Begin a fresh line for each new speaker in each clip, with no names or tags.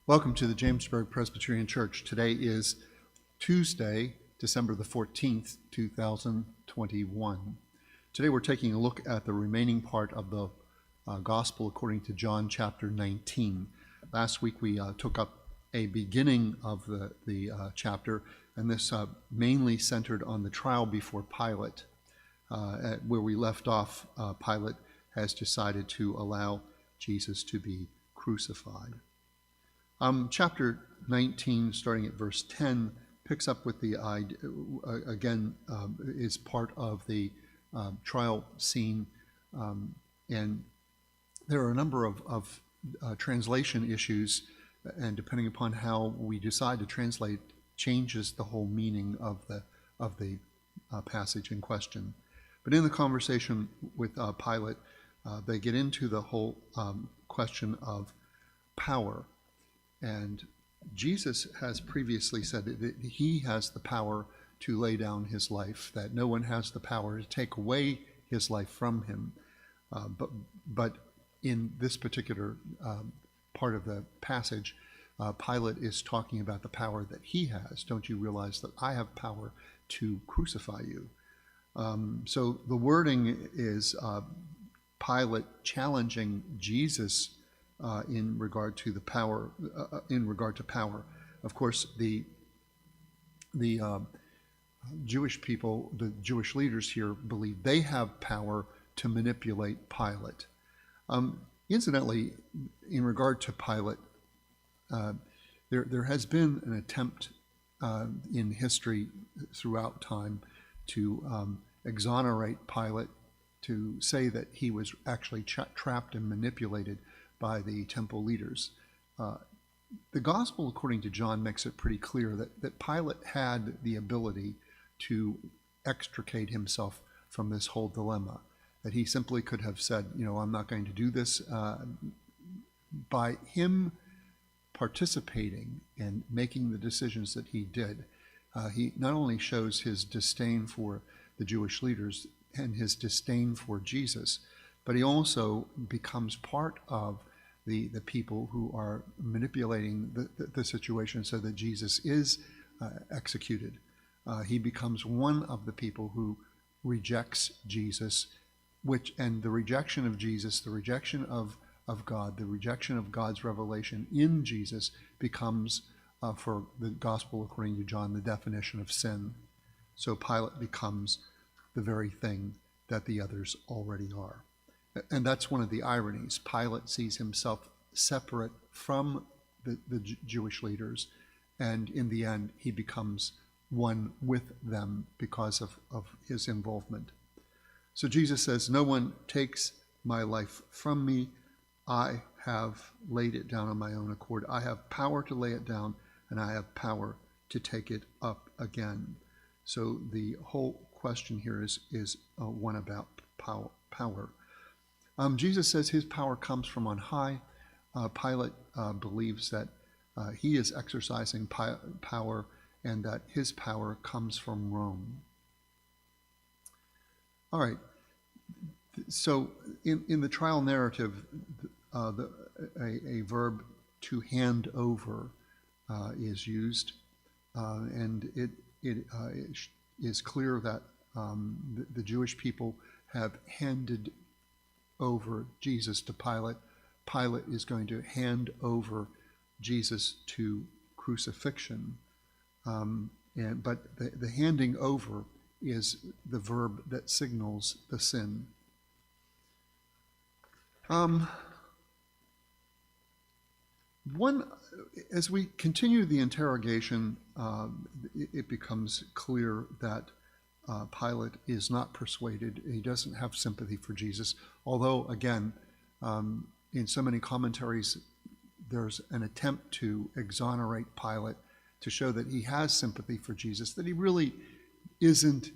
Welcome to the Jamesburg Presbyterian Church. Today is Tuesday, December the 14th, 2021. Today we're taking a look at the remaining part of the Gospel according to John chapter 19. Last week we took up a beginning of the chapter, and this mainly centered on the trial before Pilate. Where we left off, Pilate has decided to allow Jesus to be crucified. Chapter 19, starting at verse 10, picks up with the idea, is part of the trial scene, and there are a number of translation issues, and depending upon how we decide to translate, changes the whole meaning of the passage in question. But in the conversation with Pilate, they get into the whole question of power. And Jesus has previously said that he has the power to lay down his life, that no one has the power to take away his life from him. But in this particular part of the passage, Pilate is talking about the power that he has. Don't you realize that I have power to crucify you? So the wording is Pilate challenging Jesus in regard to the power. Of course, the Jewish people, the Jewish leaders here, believe they have power to manipulate Pilate. Incidentally, in regard to Pilate, there has been an attempt in history throughout time to exonerate Pilate, to say that he was actually trapped and manipulated by the temple leaders. The Gospel, according to John, makes it pretty clear that Pilate had the ability to extricate himself from this whole dilemma, that he simply could have said, I'm not going to do this. By him participating and making the decisions that he did, he not only shows his disdain for the Jewish leaders and his disdain for Jesus, but he also becomes part of the people who are manipulating the situation so that Jesus is executed. He becomes one of the people who rejects Jesus, and the rejection of Jesus, the rejection of God, the rejection of God's revelation in Jesus becomes, for the Gospel according to John, the definition of sin. So Pilate becomes the very thing that the others already are. And that's one of the ironies. Pilate sees himself separate from the Jewish leaders, and in the end, he becomes one with them because of his involvement. So Jesus says, "No one takes my life from me. I have laid it down on my own accord. I have power to lay it down, and I have power to take it up again." So the whole question here is one about power. Jesus says his power comes from on high. Pilate believes that he is exercising power and that his power comes from Rome. All right. So in the trial narrative, a verb to hand over is used, and it is clear that the Jewish people have handed over Jesus to Pilate. Pilate is going to hand over Jesus to crucifixion. But the handing over is the verb that signals the sin. As we continue the interrogation, it becomes clear that Pilate is not persuaded. He doesn't have sympathy for Jesus, although, again, in so many commentaries, there's an attempt to exonerate Pilate, to show that he has sympathy for Jesus, that he really isn't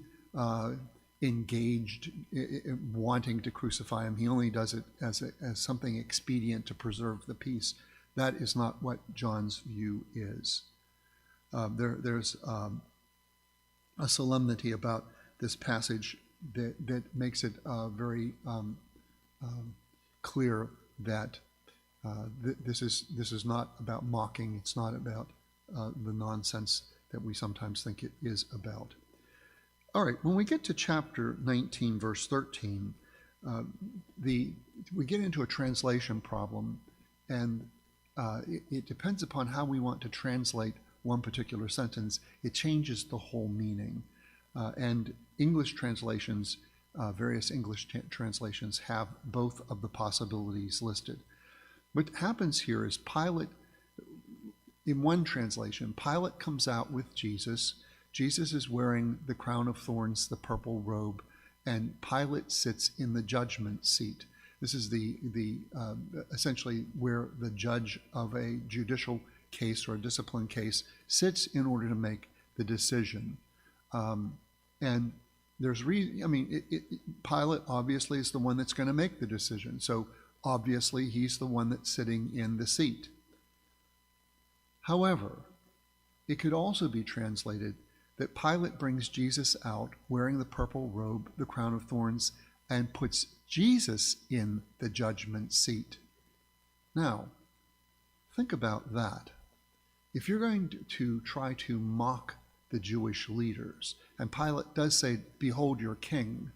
engaged in wanting to crucify him. He only does it as something expedient to preserve the peace. That is not what John's view is. There's a solemnity about this passage that makes it very clear that This is not about mocking. It's not about the nonsense that we sometimes think it is about. All right, when we get to chapter 19, verse 13, we get into a translation problem, and it depends upon how we want to translate one particular sentence. It changes the whole meaning. And English translations, various English translations, have both of the possibilities listed. What happens here is Pilate, in one translation, Pilate comes out with Jesus. Jesus is wearing the crown of thorns, the purple robe, and Pilate sits in the judgment seat. This is the essentially where the judge of a judicial case or a discipline case sits in order to make the decision. And there's Pilate obviously is the one that's going to make the decision. So obviously he's the one that's sitting in the seat. However, it could also be translated that Pilate brings Jesus out wearing the purple robe, the crown of thorns, and puts Jesus in the judgment seat. Now, think about that. If you're going to try to mock the Jewish leaders, and Pilate does say, "Behold your king,"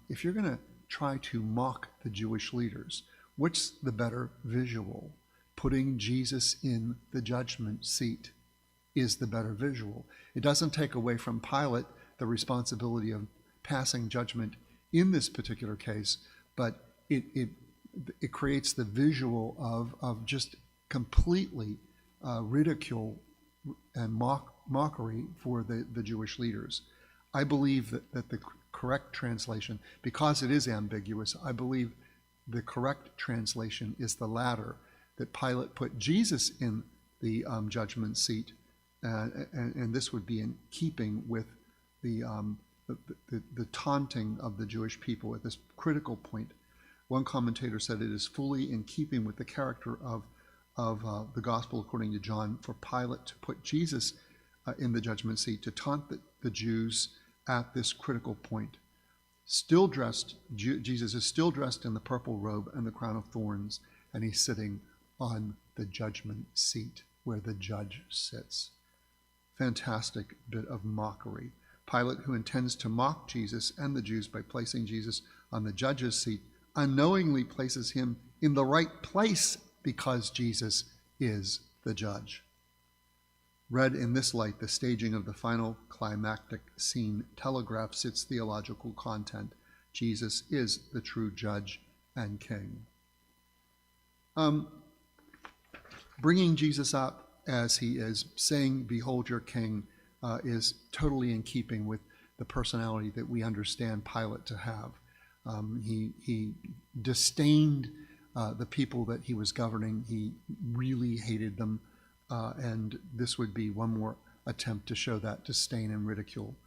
if you're going to try to mock the Jewish leaders, what's the better visual? Putting Jesus in the judgment seat is the better visual. It doesn't take away from Pilate the responsibility of passing judgment in this particular case, but it creates the visual of just completely ridicule and mockery for the Jewish leaders. I believe that the correct translation, because it is ambiguous, I believe the correct translation is the latter, that Pilate put Jesus in the judgment seat, and this would be in keeping with the taunting of the Jewish people at this critical point. One commentator said it is fully in keeping with the character of the gospel according to John for Pilate to put Jesus in the judgment seat, to taunt the Jews at this critical point. Still dressed, Jesus is still dressed in the purple robe and the crown of thorns, and he's sitting on the judgment seat where the judge sits. Fantastic bit of mockery. Pilate, who intends to mock Jesus and the Jews by placing Jesus on the judge's seat, unknowingly places him in the right place because Jesus is the judge. Read in this light, the staging of the final climactic scene telegraphs its theological content. Jesus is the true judge and king. Bringing Jesus up as he is, saying, "Behold your king," is totally in keeping with the personality that we understand Pilate to have. He disdained the people that he was governing. He really hated them, and this would be one more attempt to show that disdain and ridicule.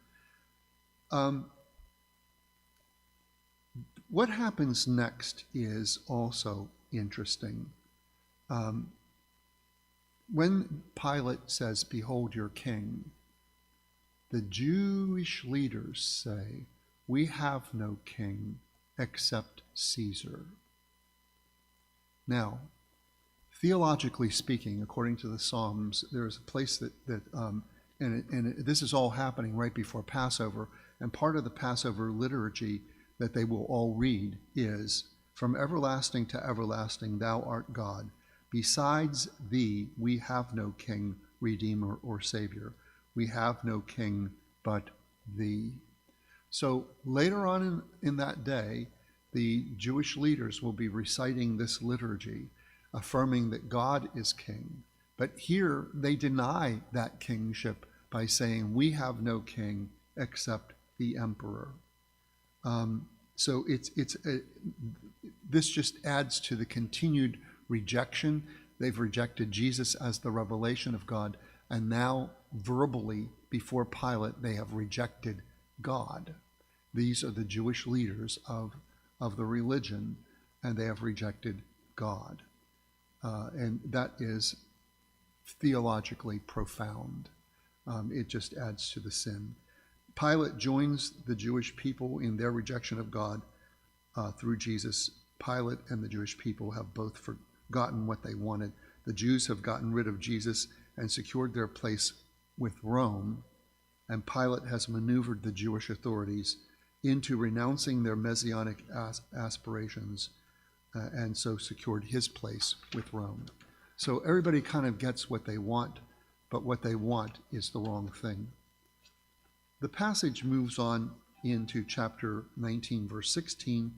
What happens next is also interesting. When Pilate says, "Behold your king," the Jewish leaders say, "We have no king except Caesar." Now, theologically speaking, according to the Psalms, there is a place this is all happening right before Passover, and part of the Passover liturgy that they will all read is, "From everlasting to everlasting, thou art God. Besides thee, we have no king, redeemer, or savior. We have no king but thee." So later on in that day, the Jewish leaders will be reciting this liturgy, affirming that God is king. But here they deny that kingship by saying, "We have no king except the emperor." So this just adds to the continued rejection. They've rejected Jesus as the revelation of God, and now verbally before Pilate they have rejected God. These are the Jewish leaders of the religion, and they have rejected God. And that is theologically profound. It just adds to the sin. Pilate joins the Jewish people in their rejection of God through Jesus. Pilate and the Jewish people have both gotten what they wanted. The Jews have gotten rid of Jesus and secured their place with Rome, and Pilate has maneuvered the Jewish authorities into renouncing their messianic aspirations and so secured his place with Rome. So everybody kind of gets what they want, but what they want is the wrong thing. The passage moves on into chapter 19, verse 16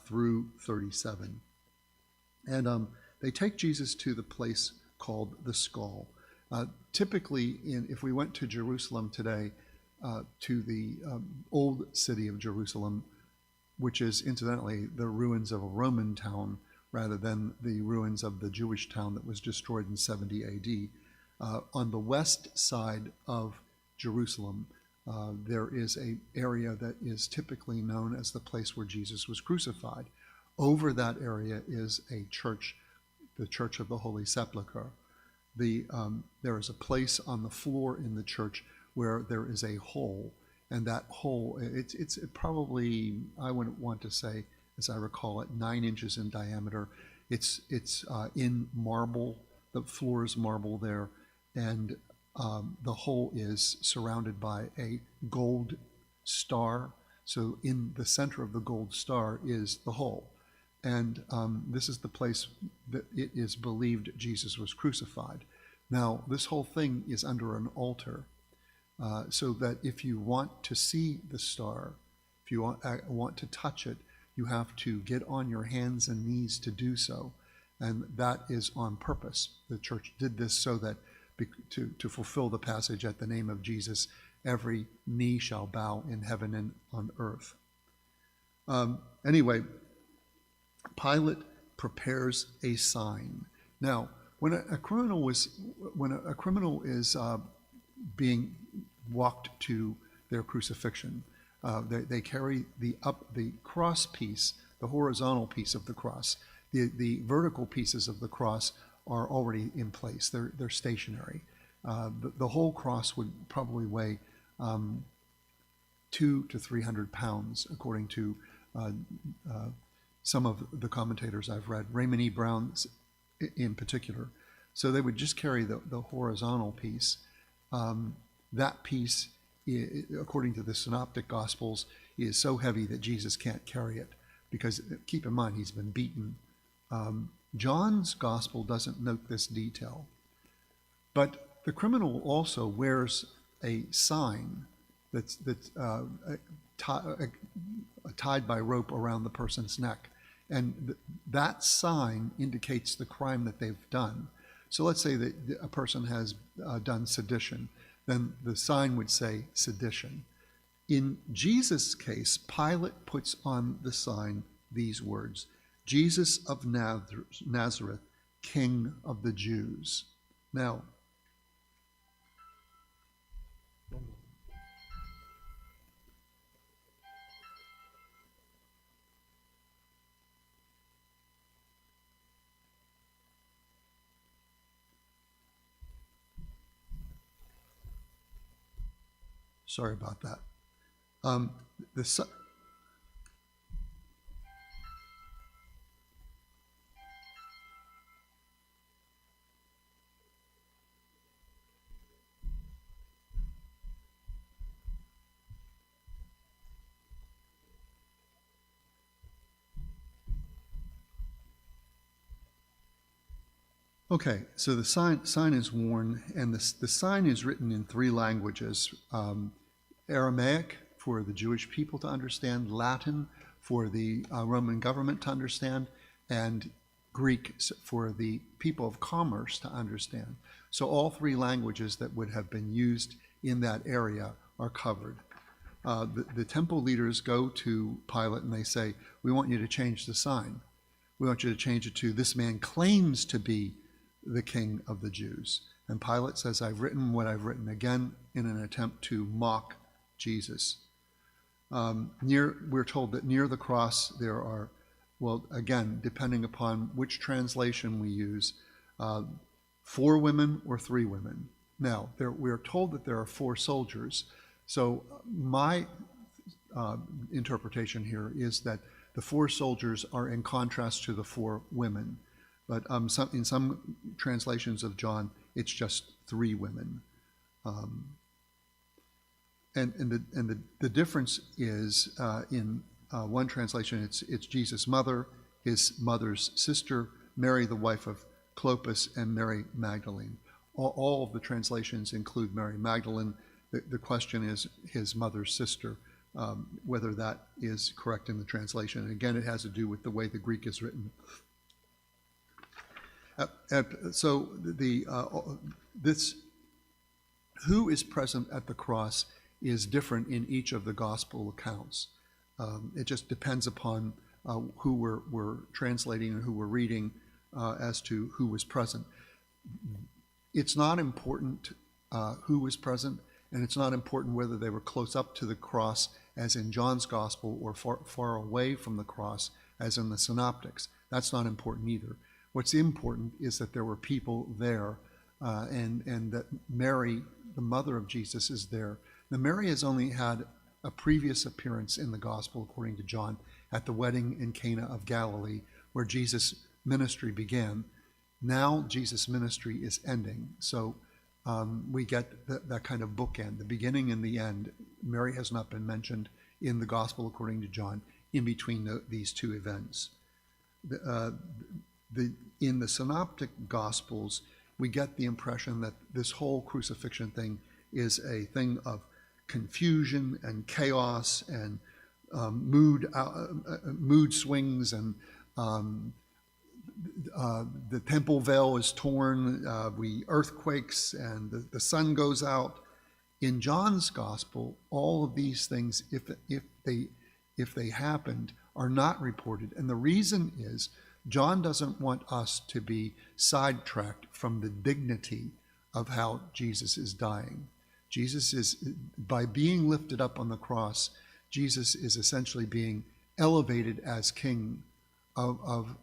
through 37. And they take Jesus to the place called the Skull. Typically, if we went to Jerusalem today, to the old city of Jerusalem, which is incidentally the ruins of a Roman town rather than the ruins of the Jewish town that was destroyed in 70 AD. On the west side of Jerusalem, there is an area that is typically known as the place where Jesus was crucified. Over that area is a church, the Church of the Holy Sepulchre. There is a place on the floor in the church where there is a hole, and that hole, it's probably, I wouldn't want to say, as I recall it, 9 inches in diameter. It's in marble. The floor is marble there, and the hole is surrounded by a gold star. So in the center of the gold star is the hole. And this is the place that it is believed Jesus was crucified. Now, this whole thing is under an altar, so that if you want to see the star, if you want to touch it, you have to get on your hands and knees to do so. And that is on purpose. The church did this so that to fulfill the passage, at the name of Jesus, every knee shall bow in heaven and on earth. Anyway, Pilate prepares a sign. Now, when a criminal is being walked to their crucifixion, they carry the cross piece, the horizontal piece of the cross. The vertical pieces of the cross are already in place. They're stationary. The whole cross would probably weigh 200 to 300 pounds, according to some of the commentators I've read, Raymond E. Brown in particular. So they would just carry the horizontal piece. That piece, according to the Synoptic Gospels, is so heavy that Jesus can't carry it, because keep in mind, he's been beaten. John's Gospel doesn't note this detail. But the criminal also wears a sign that's tied by rope around the person's neck. And that sign indicates the crime that they've done. So let's say that a person has done sedition. Then the sign would say sedition. In Jesus' case, Pilate puts on the sign these words: Jesus of Nazareth, King of the Jews. Now, sorry about that. Okay, so the sign is worn, and the sign is written in 3 languages: Aramaic for the Jewish people to understand, Latin for the Roman government to understand, and Greek for the people of commerce to understand. So all 3 languages that would have been used in that area are covered. The temple leaders go to Pilate and they say, "We want you to change the sign. We want you to change it to, 'This man claims to be the King of the Jews.'" And Pilate says, "I've written what I've written," again in an attempt to mock Jesus. We're told that near the cross there are, well, again, depending upon which translation we use, 4 women or 3 women. Now, we're told that there are 4 soldiers. So my interpretation here is that the 4 soldiers are in contrast to the 4 women. But in some translations of John, it's just 3 women. And the difference is in one translation, it's Jesus' mother, his mother's sister, Mary, the wife of Clopas, and Mary Magdalene. All of the translations include Mary Magdalene. The question is his mother's sister, whether that is correct in the translation. And again, it has to do with the way the Greek is written. So this who is present at the cross is different in each of the gospel accounts. It just depends upon who we're translating and who we're reading as to who was present. It's not important who was present, and it's not important whether they were close up to the cross, as in John's gospel, or far away from the cross, as in the synoptics. That's not important either. What's important is that there were people there, and that Mary, the mother of Jesus, is there. Now, Mary has only had a previous appearance in the gospel, according to John, at the wedding in Cana of Galilee, where Jesus' ministry began. Now Jesus' ministry is ending. So we get that kind of bookend, the beginning and the end. Mary has not been mentioned in the gospel, according to John, in between these 2 events. In the synoptic gospels, we get the impression that this whole crucifixion thing is a thing of confusion and chaos and mood swings, and the temple veil is torn, earthquakes, and the sun goes out. In John's gospel, all of these things, if they happened, are not reported. And the reason is John doesn't want us to be sidetracked from the dignity of how Jesus is dying. Jesus is, by being lifted up on the cross, Jesus is essentially being elevated as king of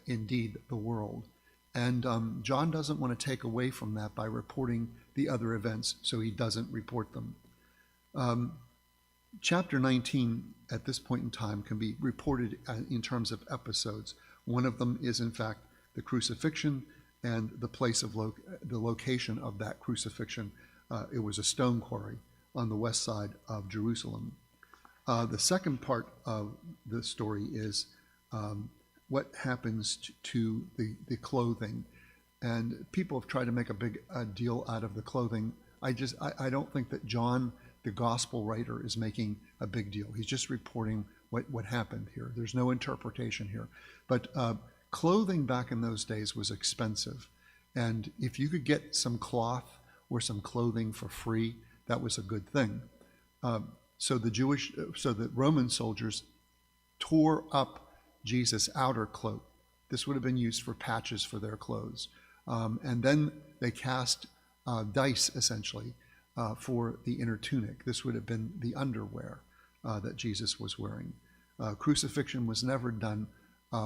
indeed, the world. And John doesn't want to take away from that by reporting the other events, so he doesn't report them. Chapter 19, at this point in time, can be reported in terms of episodes. One of them is, in fact, the crucifixion and the place of the location of that crucifixion. It was a stone quarry on the west side of Jerusalem. The second part of the story is what happens to the clothing. And people have tried to make a big deal out of the clothing. I don't think that John, the gospel writer, is making a big deal. He's just reporting what happened here. There's no interpretation here. But clothing back in those days was expensive. And if you could get some cloth or some clothing for free, that was a good thing. So the Roman soldiers tore up Jesus' outer cloak. This would have been used for patches for their clothes. And then they cast dice, essentially, for the inner tunic. This would have been the underwear that Jesus was wearing. Crucifixion was never done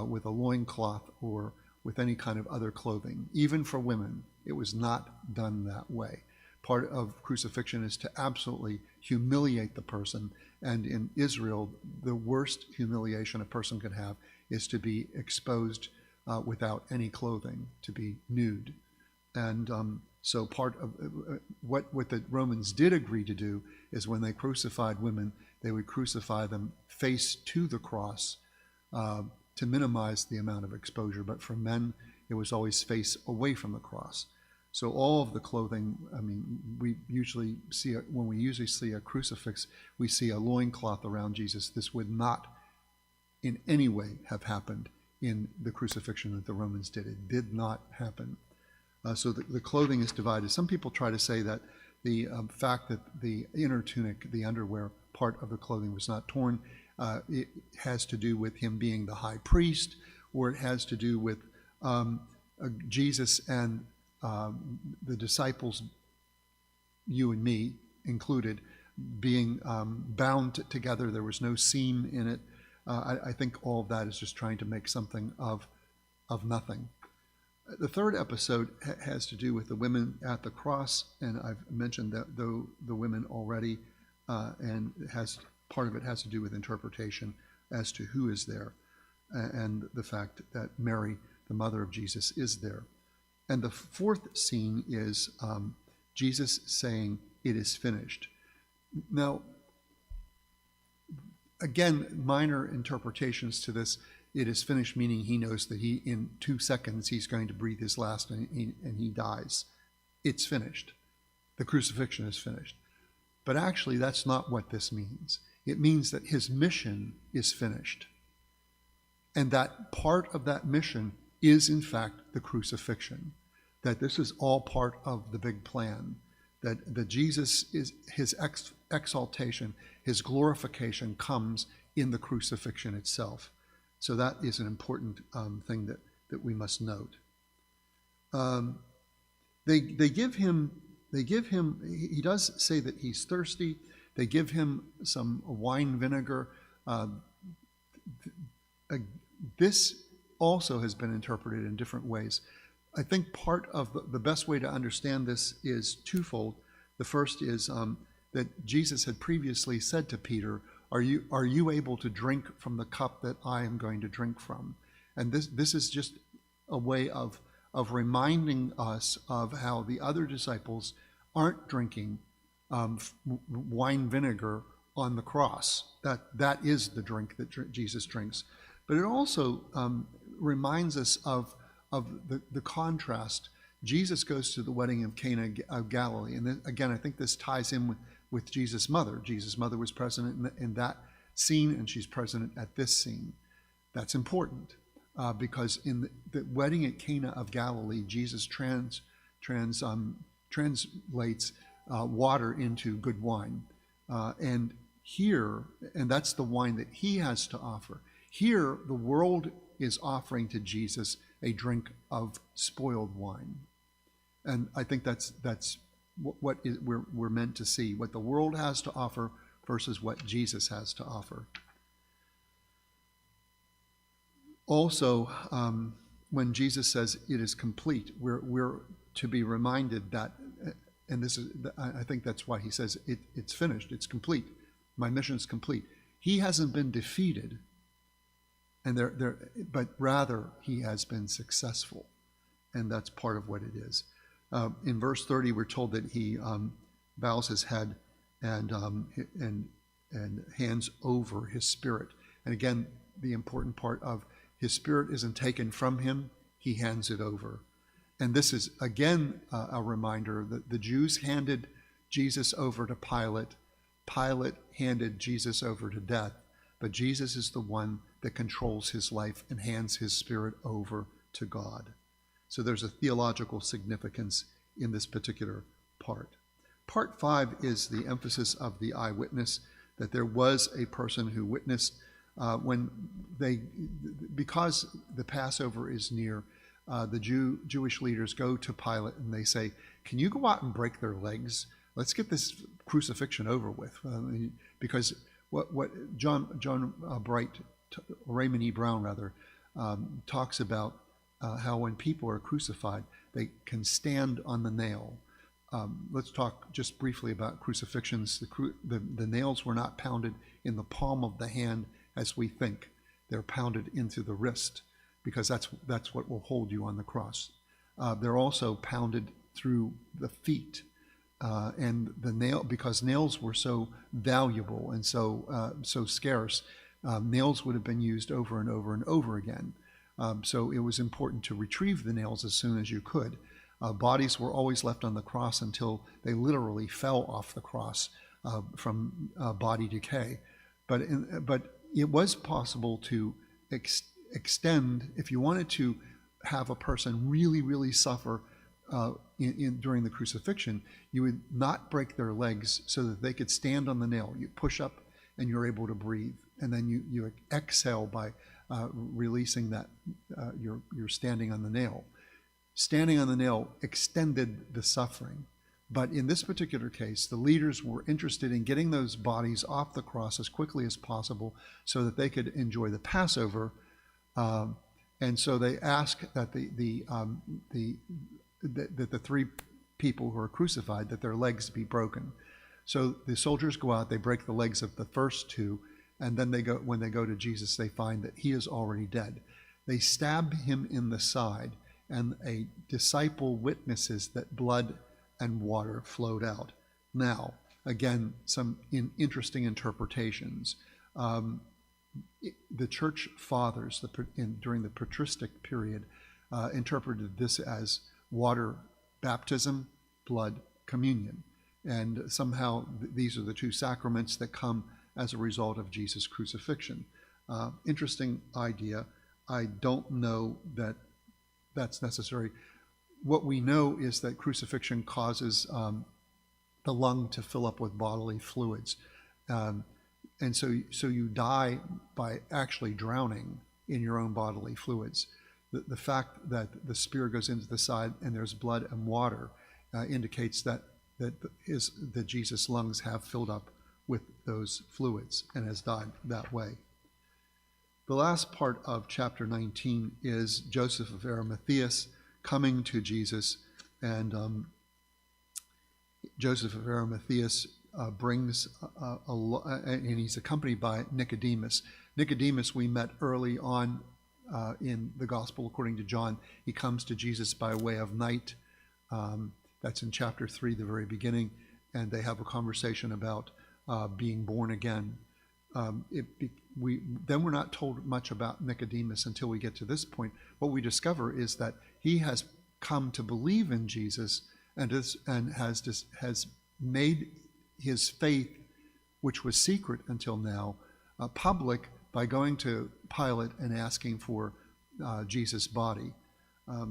with a loincloth or with any kind of other clothing. Even for women, it was not done that way. Part of crucifixion is to absolutely humiliate the person. And in Israel, the worst humiliation a person could have is to be exposed without any clothing, to be nude. And so part of what the Romans did agree to do is when they crucified women, they would crucify them face to the cross to minimize the amount of exposure. But for men, it was always face away from the cross. So all of the clothing, we usually see, when we usually see a crucifix, we see a loincloth around Jesus. This would not in any way have happened in the crucifixion that the Romans did. It did not happen. So the clothing is divided. Some people try to say that the fact that the inner tunic, the underwear part of the clothing, was not torn, it has to do with him being the high priest, or it has to do with Jesus and the disciples, you and me included, being bound together. There was no seam in it. I think all of that is just trying to make something of nothing. The third episode has to do with the women at the cross, and I've mentioned that the women already, and part of it has to do with interpretation as to who is there, and the fact that Mary the mother of Jesus, is there. And the fourth scene is Jesus saying, "It is finished." Now, again, minor interpretations to this. It is finished, meaning he knows that in 2 seconds he's going to breathe his last and he dies. It's finished. The crucifixion is finished. But actually, that's not what this means. It means that his mission is finished. And that part of that mission is, in fact, the crucifixion. That this is all part of the big plan. That Jesus, his exaltation, his glorification comes in the crucifixion itself. So that is an important thing that we must note. They give him. He does say that he's thirsty. They give him some wine vinegar. This also has been interpreted in different ways. I think part of the best way to understand this is twofold. The first is that Jesus had previously said to Peter, "Are you able to drink from the cup that I am going to drink from?" And this is just a way of reminding us of how the other disciples aren't drinking wine vinegar on the cross. That is the drink that Jesus drinks. But it also reminds us of the contrast. Jesus goes to the wedding of Cana of Galilee. And again, I think this ties in with Jesus' mother. Jesus' mother was present in that scene, and she's present at this scene. That's important because in the wedding at Cana of Galilee, Jesus translates water into good wine. And that's the wine that he has to offer. Here, the world is offering to Jesus a drink of spoiled wine. And I think that's what we're meant to see, what the world has to offer versus what Jesus has to offer. Also, when Jesus says it is complete, we're to be reminded that, and I think that's why he says it's finished, it's complete. My mission's complete. He hasn't been defeated, but rather he has been successful, and that's part of what it is. In verse 30, we're told that he bows his head and hands over his spirit. And again, the important part of his spirit isn't taken from him, he hands it over. And this is, again, a reminder that the Jews handed Jesus over to Pilate. Pilate handed Jesus over to death. But Jesus is the one that controls his life and hands his spirit over to God. So there's a theological significance in this particular part. Part 5 is the emphasis of the eyewitness, that there was a person who witnessed because the Passover is near. The Jewish leaders go to Pilate and they say, "Can you go out and break their legs? Let's get this crucifixion over with." Because what John Bright, Raymond E. Brown rather, talks about how when people are crucified, they can stand on the nail. Let's talk just briefly about crucifixions. The nails were not pounded in the palm of the hand as we think. They're pounded into the wrist, because that's what will hold you on the cross. They're also pounded through the feet, and because nails were so valuable and so scarce, nails would have been used over and over and over again. So it was important to retrieve the nails as soon as you could. Bodies were always left on the cross until they literally fell off the cross from body decay. But it was possible to extend, if you wanted to have a person really, really suffer during the crucifixion, you would not break their legs so that they could stand on the nail. You push up and you're able to breathe. And then you exhale by releasing that you're standing on the nail. Standing on the nail extended the suffering. But in this particular case, the leaders were interested in getting those bodies off the cross as quickly as possible so that they could enjoy the Passover. And so they ask that the three people who are crucified, that their legs be broken. So the soldiers go out, they break the legs of the first two, and then when they go to Jesus, they find that he is already dead. They stab him in the side, and a disciple witnesses that blood and water flowed out. Now, again, some interesting interpretations. The church fathers during the patristic period interpreted this as water baptism, blood communion. And somehow these are the two sacraments that come as a result of Jesus' crucifixion. Interesting idea. I don't know that that's necessary. What we know is that crucifixion causes the lung to fill up with bodily fluids. And so you die by actually drowning in your own bodily fluids. The fact that the spear goes into the side and there's blood and water indicates that Jesus' lungs have filled up with those fluids and has died that way. The last part of chapter 19 is Joseph of Arimathea coming to Jesus, and Joseph of Arimathea brings and he's accompanied by Nicodemus. Nicodemus we met early on in the Gospel according to John. He comes to Jesus by way of night. That's in chapter 3, the very beginning, and they have a conversation about being born again. We're not told much about Nicodemus until we get to this point. What we discover is that he has come to believe in Jesus and has made his faith, which was secret until now, public by going to Pilate and asking for Jesus' body.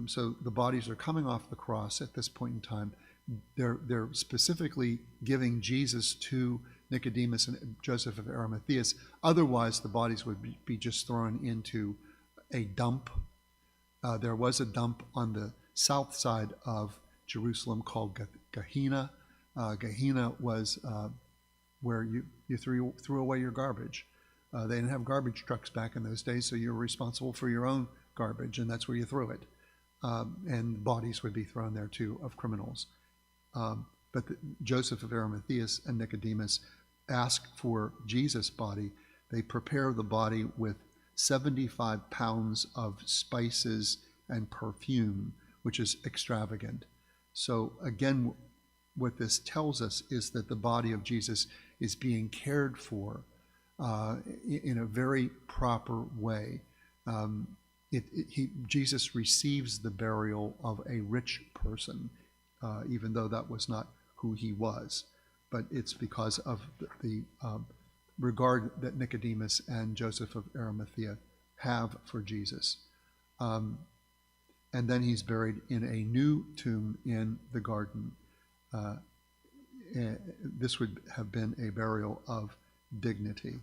So the bodies are coming off the cross at this point in time. They're specifically giving Jesus to Nicodemus and Joseph of Arimathea. Otherwise, the bodies would be just thrown into a dump. There was a dump on the south side of Jerusalem called Gehenna. Gehenna was where you threw away your garbage. They didn't have garbage trucks back in those days, so you were responsible for your own garbage, and that's where you threw it. And bodies would be thrown there too of criminals. But Joseph of Arimathea and Nicodemus ask for Jesus' body. They prepare the body with 75 pounds of spices and perfume, which is extravagant. So again, what this tells us is that the body of Jesus is being cared for in a very proper way. Jesus receives the burial of a rich person, even though that was not who he was. But it's because of the regard that Nicodemus and Joseph of Arimathea have for Jesus. And then he's buried in a new tomb in the garden. This would have been a burial of dignity.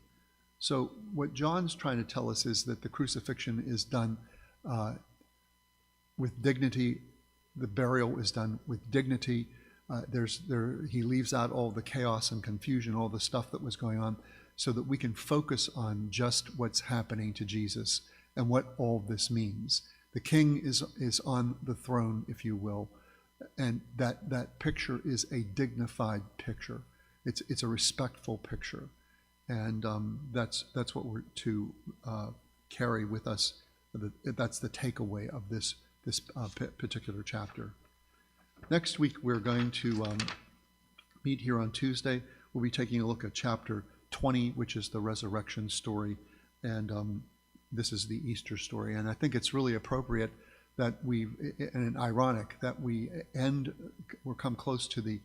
So what John's trying to tell us is that the crucifixion is done with dignity. The burial is done with dignity. He leaves out all the chaos and confusion, all the stuff that was going on, so that we can focus on just what's happening to Jesus and what all this means. The king is on the throne, if you will, and that picture is a dignified picture. It's a respectful picture, and that's what we're to carry with us. That's the takeaway of this particular chapter. Next week we're going to meet here on Tuesday. We'll be taking a look at chapter 20, which is the resurrection story, and this is the Easter story. And I think it's really appropriate that and ironic that we're come close to the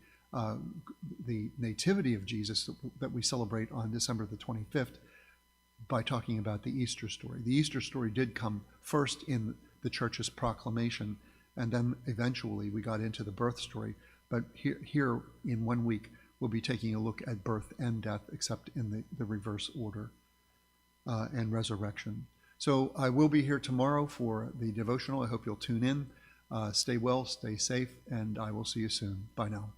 nativity of Jesus that we celebrate on December the 25th by talking about the Easter story. The Easter story did come first in the church's proclamation, and then eventually we got into the birth story. But here in 1 week, we'll be taking a look at birth and death, except in the reverse order, and resurrection. So I will be here tomorrow for the devotional. I hope you'll tune in. Stay well, stay safe, and I will see you soon. Bye now.